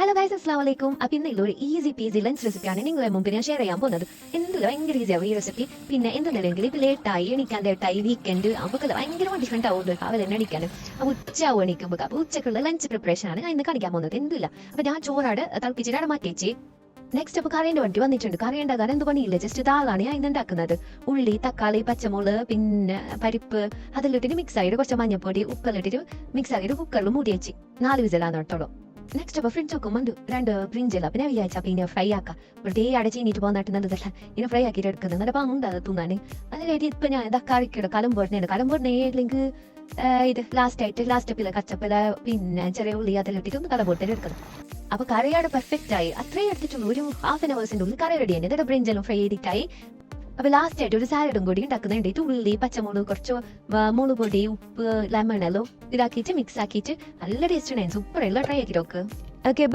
Hello guys, അസ്സലാമു അലൈക്കും. അപ്പോൾ ഇന്ന് ഒരു ഈസി പീസി ലഞ്ച് റെസിപ്പിയാണ് നിങ്ങളെ മുമ്പിൽ ഞാൻ ഷെയർ ചെയ്യാൻ പോകുന്നത്. എന്തില്ല ഭയങ്കര ഈസിയാവും ഈ റെസിപ്പി. പിന്നെ എന്തുണ്ടെങ്കിൽ ഇപ്പോൾ ലേറ്റായി എണീക്കാൻ ലേറ്റായി വീക്കെൻഡ് അപ്പോൾ ഭയങ്കര ഡിഫറെൻറ്റ് ആവുന്നുണ്ട് രാവിലെ തന്നെ എണീക്കാനും. അപ്പോൾ ഉച്ചയാവും എണീക്കുമ്പോൾ. അപ്പോൾ ഉച്ചക്കുള്ള ലഞ്ച് പ്രിപ്പറേഷനാണ് ഞാൻ ഇന്ന് കാണിക്കാൻ പോകുന്നത്. എന്തില്ല അപ്പോൾ ഞാൻ ചോറാട് തിളപ്പിച്ചിട്ടാണ് മാറ്റി വെച്ച്. നെക്സ്റ്റ് അപ്പോൾ കറിയുടെ വണ്ടി വന്നിട്ടുണ്ട്. കറി ഉണ്ടാക്കാൻ എന്ത് പണിയില്ല, ജസ്റ്റ് ദാളാണ് ഞാൻ ഇന്ന് ഉണ്ടാക്കുന്നത്. ഉള്ളി, തക്കാളി, പച്ചമുളക്, പിന്നെ പരിപ്പ് അതിലിട്ടിട്ട് മിക്സ് ആയിട്ട് കുറച്ച് മഞ്ഞപ്പൊടി ഉപ്പെല്ലാം മിക്സ് ആക്കിയിട്ട് കുക്കറിൽ മൂടി വെച്ച് 4 വിസിലാണ് കേട്ടോളൂ. നെക്സ്റ്റ് അപ്പോൾ ഫ്രിഡ്ജ് വെക്കുമ്പോൾ 2 ബ്രിഞ്ചില്ല. പിന്നെ വിചാരിച്ചാൽ പിന്നെ ഫ്രൈ ആക്കാം. വെറുതെ അടച്ചിട്ട് പോകാനായിട്ട് നല്ലതല്ല, ഇങ്ങനെ ഫ്രൈ ആക്കിയിട്ട് എടുക്കുന്നത് നല്ല പാങ്ങുണ്ട് അത് തിന്നാൻ. അത് കഴിഞ്ഞിട്ട് ഇപ്പം ഞാൻ ഇതാ കറിക്കിടും കലമ്പോടിനെ അല്ലെങ്കിൽ ഇത് ലാസ്റ്റ് സ്റ്റെപ്പില്ല കച്ചപ്പില പിന്നെ ചെറിയ ഉള്ളി അതെല്ലാം ഇട്ടിട്ട് ഒന്ന് കലമ്പോട്ടേനെ എടുക്കണം. അപ്പോൾ കറിയാണ് പെർഫെക്റ്റ് ആയി. അത്രയും എടുത്തിട്ടുള്ളൂ, ഒരു ½ hours ഉള്ളിൽ കറി റെഡി ആണ്. ഇതൊക്കെ ബ്രിഞ്ചെല്ലാം ഫ്രൈ ചെയ്തിട്ടായി. അപ്പോൾ ലാസ്റ്റ് ആയിട്ട് ഒരു സാലഡും കൂടി ഉണ്ടാക്കുന്നുണ്ട്. ഉള്ളി, പച്ചമുളക്, കുറച്ച് മുളക് പൊടി, ഉപ്പ്, ലെമൺ എല്ലാം ഇതാക്കിയിട്ട് മിക്സ് ആക്കിയിട്ട് നല്ല ടേസ്റ്റ് ഉണ്ടായിരുന്നു. സൂപ്പർ എല്ലാം ട്രൈ ആക്കിയിട്ട് നോക്ക്. ഓക്കെ.